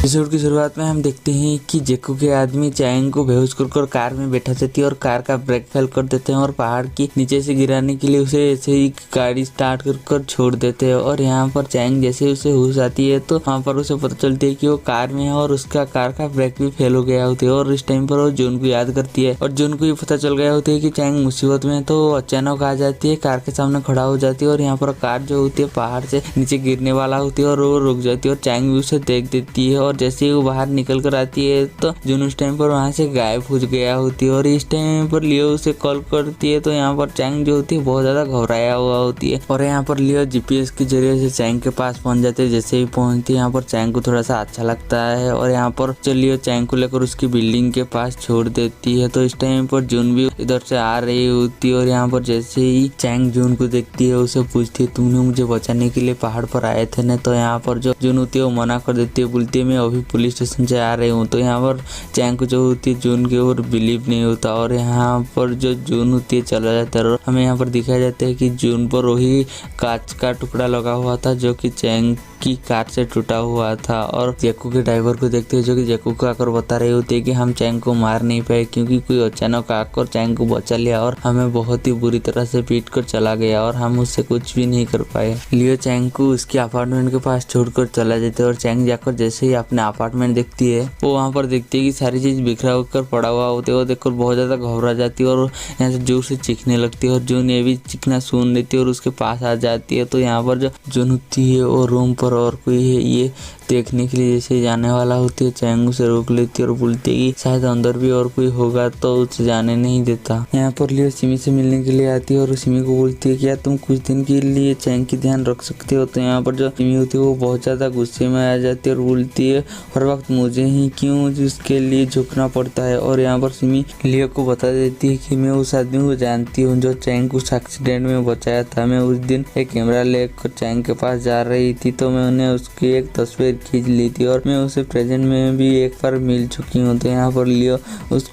Episode की शुरुआत में हम देखते हैं कि जेकू के आदमी चैंग को बेहोश कर कार में बैठा देती है और कार का ब्रेक फेल कर देते हैं और पहाड़ की नीचे से गिराने के लिए उसे ऐसे ही गाड़ी स्टार्ट कर छोड़ देते हैं। और यहाँ पर चैंग जैसे उसे होश आती है तो वहाँ पर उसे पता चलती है कि वो कार में है और उसका कार का ब्रेक भी फेल हो गया होती है। और इस टाइम पर वो जून को याद करती है और जून को ये पता चल गया होता है कि चैंग मुसीबत में है, तो वो अचानक आ जाती है, कार के सामने खड़ा हो जाती है और यहाँ पर कार जो होती है पहाड़ से नीचे गिरने वाला होती है और वो रुक जाती है और चैंग भी उसे देख देती है। और जैसे ही वो बाहर निकल कर आती है तो जून उस टाइम पर वहाँ से गायब हो गया होती है। और इस टाइम पर लियो उसे कॉल करती है तो यहाँ पर चैंग जो होती है बहुत ज्यादा घबराया हुआ होती है। और यहाँ पर लियो जीपीएस के जरिए से चैंग के पास पहुंच जाते हैं। जैसे ही पहुंचती है यहाँ पर चैंग को थोड़ा सा अच्छा लगता है और यहाँ पर लियो चैंग को लेकर उसकी बिल्डिंग के पास छोड़ देती है। तो इस टाइम पर जून भी इधर से आ रही होती है और यहाँ पर जैसे ही चैंग जून को देखती है उसे पूछती है तुमने मुझे बचाने के लिए पहाड़ पर आए थे ना। तो यहाँ पर जो जून होती है वो मना कर देती है, बोलती है मैं अभी पुलिस स्टेशन से आ रही हूँ। तो यहाँ पर चैंग को जो होती है जून के ऊपर बिलीव नहीं होता और यहाँ पर जो जून होती है चला जाता है। और हमें यहाँ पर दिखाया जाता है कि जून पर वही कांच का टुकड़ा लगा हुआ था जो कि चैंग की कार से टूटा हुआ था। और जेकू के ड्राइवर को देखते हैं जो कि जेकू को आकर बता रहे होते हैं कि हम चैंग को मार नहीं पाए क्योंकि कोई अचानक आकर चैंग को बचा लिया और हमें बहुत ही बुरी तरह से पीट कर चला गया और हम उससे कुछ भी नहीं कर पाए। लियो चैंग को उसके अपार्टमेंट के पास छोड़कर चला जाता है और चैंग जाकर जैसे ही अपने अपार्टमेंट देखती है वो वहाँ पर देखती है कि सारी चीज बिखरा होकर पड़ा हुआ होती है। वो देखकर बहुत ज्यादा घबरा जाती है और यहाँ से जोर से चीखने लगती है और जून ये भी चीखना सुन लेती है और उसके पास आ जाती है। तो यहाँ पर जो जून होती है वो रूम पर और कोई है ये देखने के लिए जैसे जाने वाला होती है, चैंग उसे रोक लेती है और बोलती है कि शायद अंदर भी और कोई होगा तो उसे जाने नहीं देता। यहाँ पर लियो सिमी से मिलने के लिए आती है और सिमी को बोलती है कि यार तुम कुछ दिन के लिए चैंग की ध्यान रख सकते हो। तो यहाँ पर जो सिमी होती है वो बहुत ज्यादा गुस्से में आ जाती है और बोलती है हर वक्त मुझे ही क्यों जिसके लिए झुकना पड़ता है। और यहाँ पर सिमी लियो को बता देती है कि मैं उस आदमी को जानती हूँ जो चैंग को उस एक्सीडेंट में बचाया था। मैं उस दिन एक कैमरा लेकर चैंग के पास जा रही थी तो मैंने उसकी एक तस्वीर खींच ली थी और मैं उसे प्रेजेंट में भी एक बार मिल चुकी हूँ। तो यहाँ पर लियो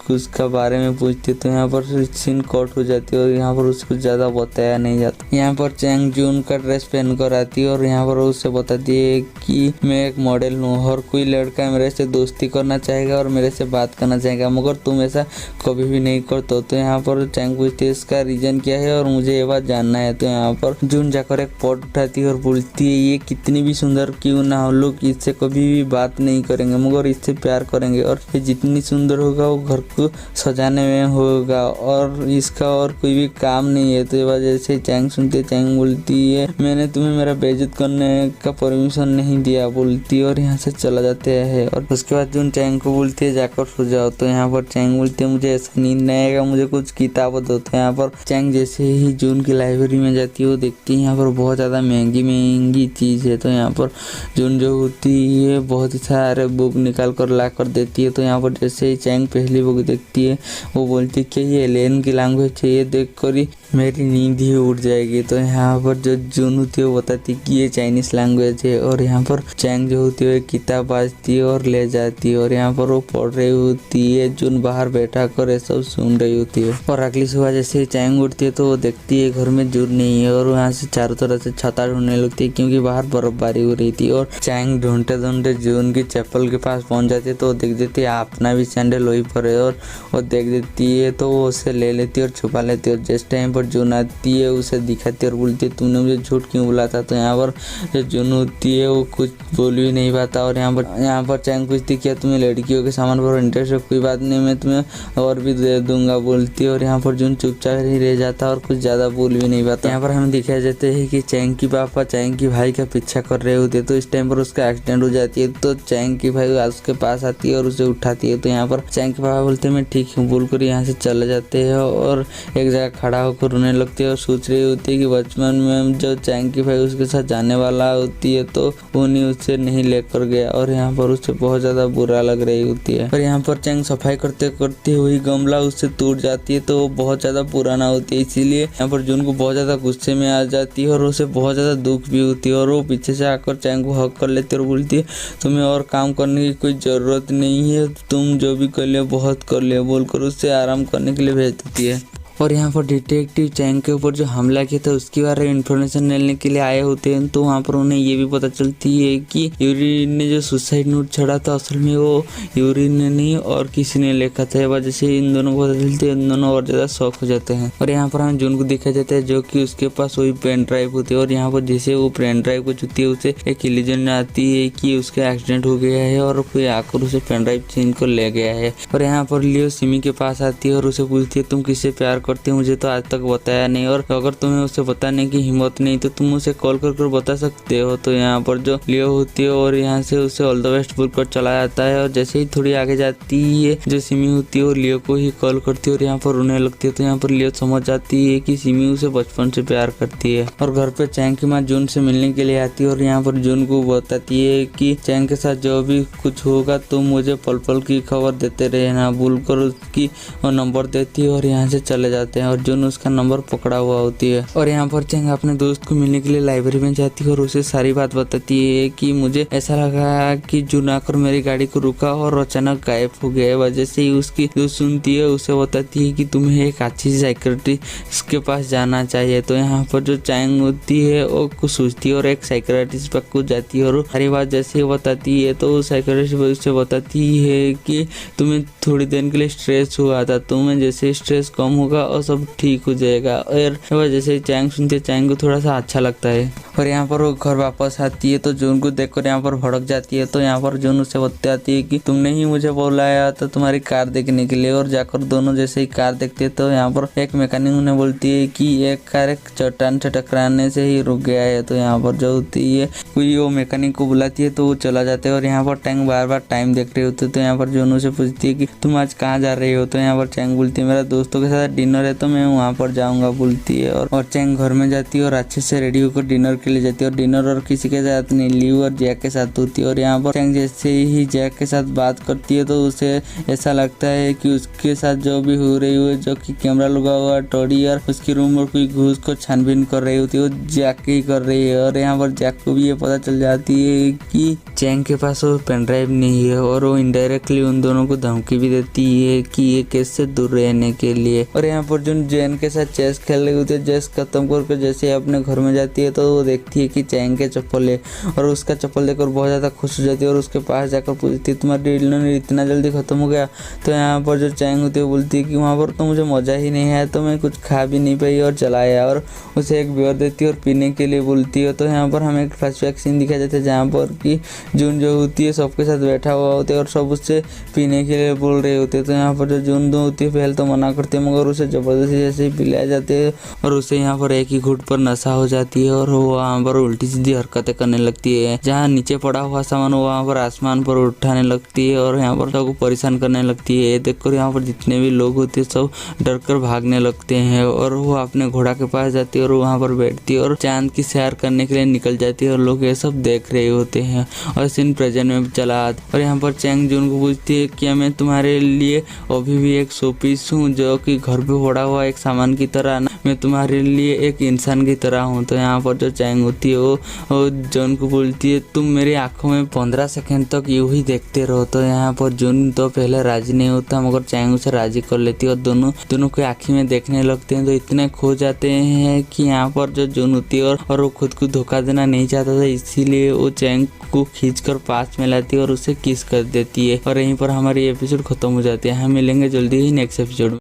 उसका बारे में पूछती तो यहाँ पर सीन कट हो जाती है और यहाँ पर उसको ज्यादा बताया नहीं जाता। यहाँ पर चैंग जून का ड्रेस पहन कर आती है और यहाँ पर उससे बताती है कि मैं एक मॉडल हूँ और कोई लड़का मेरे से दोस्ती करना चाहेगा और मेरे से बात करना चाहेगा मगर तुम ऐसा कभी भी नहीं करते। तो यहाँ पर चैंग पूछती है इसका रीजन क्या है और मुझे ये बात जानना है। तो यहाँ पर जून जाकर एक पॉट उठाती है और बोलती है ये कितनी भी सुंदर क्यों ना हो लोग इससे कभी भी बात नहीं करेंगे मगर इससे प्यार करेंगे और ये जितनी सुंदर होगा वो घर को सजाने में होगा और इसका और कोई भी काम नहीं है। तो ये वजह से चैंग सुनती है, चैंग बोलती है मैंने तुम्हें मेरा बेइज्जत करने का परमिशन नहीं दिया बोलती है और यहाँ से चला जाते हैं। और उसके बाद जून चैंग को बोलती है जाकर सो जाओ। तो यहाँ पर चैंग बोलती है मुझे ऐसा नींद नहीं आएगा, मुझे कुछ किताब दो। तो यहाँ पर चैंग जैसे ही जून की लाइब्रेरी में जाती है वो देखती है यहाँ पर बहुत ज्यादा महंगी चीज है। तो यहाँ पर जून जो होती है बहुत ही सारे बुक निकाल कर ला कर देती है। तो यहाँ पर जैसे ही चैंग पहली बुक देखती है वो बोलती है कि ये एलियन की लैंग्वेज है, ये देख कर ही मेरी नींद ही उड़ जाएगी। तो यहाँ पर जो जून होती है वो बताती है कि ये चाइनीज लैंग्वेज है। और यहाँ पर चैंग जो होती है किताब बाजती है और ले जाती है और यहाँ पर वो पढ़ रही होती है, जून बाहर बैठा कर ये सब सुन रही होती है। और अगली सुबह जैसे ही चैंग उठती है तो वो देखती है घर में जून नहीं है और वहाँ से चारों तरफ से छाता ढूंढने लगती है क्योंकि बाहर बर्फबारी हो रही थी। और चैंग ढूंढते ढूंढते जून की चप्पल के पास पहुंच जाती है तो वो देख देती है अपना भी सैंडल वही पर है और वो देख देती है तो वो उसे ले लेती है और छुपा लेती है। और जिस टाइम पर जून आती है उसे दिखाती है और बोलती है तुमने मुझे झूठ क्यों बोला था। तो यहाँ पर जो जून होती है वो कुछ बोल भी नहीं पाता और यहाँ पर चैंग पूछती क्या तुम्हें लड़कियों के सामान पर इंटरेस्ट है, कोई बात नहीं मैं तुम्हें और भी दे दूंगा बोलती है। और यहाँ पर जून चुपचाप ही रह जाता और कुछ ज्यादा बोल भी नहीं पाता। यहाँ पर हमें दिखाया जाता है कि चैंग की पापा चैंग की भाई का पीछा कर रहे होते तो इस टाइम पर उसका एक्सीडेंट हो जाती है तो चैंग की भाई उसके पास आती है और उसे उठाती है। तो यहाँ पर चैंग के पापा बोलते हैं मैं ठीक हूँ बोलकर यहाँ से चले जाते हैं और एक जगह खड़ा होकर रोने लगती है और सोच रही होती है कि बचपन में जो चैंग की भाई उसके साथ जाने वाला होती है तो उन्हीं उसे नहीं लेकर गया और यहाँ पर उसे बहुत ज्यादा बुरा लग रही होती है। और यहाँ पर चैंग सफाई करते करते हुई गमला उससे टूट जाती है तो वो बहुत ज्यादा पुराना होती है, इसीलिए यहाँ पर जून को बहुत ज्यादा गुस्से में आ जाती है और उसे बहुत ज्यादा दुख भी होती है। और वो पीछे से आकर चैंग को हक कर लेती है और बोलती है तुम्हें और काम करने की कोई जरूरत नहीं है, तुम जो भी कर लियो बहुत कर लियो बोलकर उससे आराम करने के लिए भेज देती है। और यहाँ पर डिटेक्टिव चैंग के ऊपर जो हमला किया था उसके बारे में इन्फॉर्मेशन लेने के लिए आए होते हैं। तो वहाँ पर उन्हें ये भी पता चलती है कि यूरी ने जो सुसाइड नोट छड़ा था असल में वो यूरी ने नहीं और किसी ने लिखा था। वजह से इन दोनों को पता चलती है, इन दोनों और ज्यादा शौक हो जाते हैं। और यहाँ पर हमें जून को दिखा जाता है जो कि उसके पास वही पेन ड्राइव होती है और यहाँ पर जैसे वो पेन ड्राइव को छूती है उसे एक इल्यूजन आती है कि उसका एक्सीडेंट हो गया है और कोई आकर उसे पेन ड्राइव छीन कर ले गया है। और यहाँ पर लियो सिमी के पास आती है और उसे पूछती है तुम किससे प्यार करते हो, मुझे तो आज तक बताया नहीं, और अगर तुम्हें उसे बताने की हिम्मत नहीं तो तुम उसे कॉल कर बता सकते हो। तो यहाँ पर जो लियो होती है और यहाँ से उसे ऑल द बेस्ट बोलकर चला जाता है। और जैसे ही थोड़ी आगे जाती है जो सिमी होती है और लियो को ही कॉल करती है और यहाँ पर रोने लगती है। तो यहाँ पर लियो समझ जाती है कि सिमी उसे बचपन से प्यार करती है। और घर पे चैंग की माँ जून से मिलने के लिए आती है और यहाँ पर जून को बताती है कि चैंग के साथ जो भी कुछ होगा तुम मुझे पल पल की खबर देते रहना, बोलकर उसकी नंबर देती है और यहाँ से चले जाते हैं। और जून उसका नंबर पकड़ा हुआ होती है। और यहाँ पर चैंग अपने दोस्त को मिलने के लिए लाइब्रेरी में जाती है और उसे सारी बात बताती है कि मुझे ऐसा लगा कि जून आकर मेरी गाड़ी को रुका और अचानक गायब हो गया। वजह से ही उसकी जो सुनती है उसे बताती है कि तुम्हें एक अच्छी साइकियाट्रिस्ट के पास जाना चाहिए। तो यहाँ पर जो चैंग होती है वो कुछ सोचती है और एक साइकियाट्रिस्ट पर कुछ जाती है और सारी बात जैसे बताती है तो साइकियाट्रिस्ट उसे बताती है कि तुम्हें थोड़ी देर के लिए स्ट्रेस हुआ था, तुम्हें जैसे स्ट्रेस कम होगा और सब ठीक हो जाएगा। और जैसे चैंग सुनती है चैंग को थोड़ा सा अच्छा लगता है। और यहाँ पर वो घर वापस आती है तो जून को देखकर यहाँ पर भड़क जाती है। तो यहाँ पर जून उसे बताती है कि तुमने ही मुझे बुलाया था तुम्हारी कार देखने के लिए। और जाकर दोनों जैसे ही कार देखते हैं तो यहाँ पर एक मैकेनिक उन्हें बोलती है कि एक कार एक चट्टान से टकराने से ही रुक गया है। तो यहाँ पर जो होती है कोई वो मैकेनिक को बुलाती है तो वो चला जाता है। और यहाँ पर टैंग बार बार टाइम देख रहे होते। तो यहाँ पर जून उसे पूछती है कि तुम आज कहाँ जा रही हो। तो यहाँ पर चैंग बोलती है मेरा दोस्तों के साथ डिनर है तो मैं वहाँ पर जाऊँगा बोलती है। और चैंग घर में जाती है और अच्छे से रेडी होकर डिनर के लिए जाती है। और डिनर और किसी के साथ नहीं, लियो और जैक के साथ होती है। और यहाँ पर चैंग जैसे ही जैक के साथ बात करती है तो उसे ऐसा लगता है कि उसके साथ जो भी हो रही हो, जो कि कैमरा लगा हुआ टॉडी और उसकी रूम में कोई घुस को छानबीन कर रही होती है, वो जैक ही कर रही है। और यहाँ पर जैक को भी ये पता चल जाती है कि चैंग के पास वो पेन ड्राइव नहीं है और वो इनडायरेक्टली उन दोनों को धमकी भी देती है कि ये केस से दूर रहने के लिए। और यहाँ पर जो जैन के साथ चेस खेल रही होती है, चेस खत्म करके जैसे अपने घर में जाती है तो वो देखती है कि चैंग के चप्पल है और उसका चप्पल देखकर बहुत ज़्यादा खुश हो जाती है और उसके पास जाकर पूछती है तुम्हारी डिनर इतना जल्दी खत्म हो गया। तो यहाँ पर जो चैंग होती है बोलती है कि वहाँ पर तो मुझे मज़ा ही नहीं आया तो मैं कुछ खा भी नहीं पाई और चला आया। और उसे एक बियर देती है और पीने के लिए बोलती है। तो यहाँ पर हमें एक फ्लैशबैक सीन दिखाया जाता है जहाँ पर कि जून जो होती है सबके साथ बैठा हुआ होता है और सब उससे पीने के लिए बोल रहे होते हैं। तो यहाँ पर जो जून दो होती है पहले तो मना करती है मगर उसे ज़बरदस्ती जैसे ही पिलाए जाते हैं और उसे यहाँ पर एक ही घूंट पर नशा हो जाती है और वो वहाँ पर उल्टी सीधी हरकतें करने लगती है। जहाँ नीचे पड़ा हुआ सामान वहाँ पर आसमान पर उठाने लगती है और यहाँ पर सबको परेशान करने लगती है। देखकर यहाँ पर जितने भी लोग होते हैं सब डर कर भागने लगते हैं और वो अपने घोड़ा के पास जाती है और वहाँ पर बैठती है और चांद की सैर करने के लिए निकल जाती है और लोग ये सब देख रहे होते हैं। और सीन प्रेजेंट में चला आता और यहाँ पर चैंग जून को पूछती है कि मैं तुम्हारे लिए अभी भी एक शोपीस हूँ जो कि घर पे पड़ा हुआ एक सामान की तरह, मैं तुम्हारे लिए एक इंसान की तरह हूँ। तो यहाँ पर जो चैंग होती है वो जून को बोलती है तुम मेरी आंखों में 15 सेकंड तक यूं ही देखते रहो। तो यहाँ पर जून तो पहले राजी नहीं होता मगर चैंग उसे राजी कर लेती है और दोनों की आँखी में देखने लगते हैं। तो इतने खो जाते हैं कि यहाँ पर जो जून होती है और वो खुद को धोखा देना नहीं चाहता था इसीलिए वो चैंग को खींचकर पास में लाती है और उसे किस कर देती है। और यहीं पर हमारी एपिसोड खत्म हो जाती है। हम मिलेंगे जल्दी ही नेक्स्ट एपिसोड में।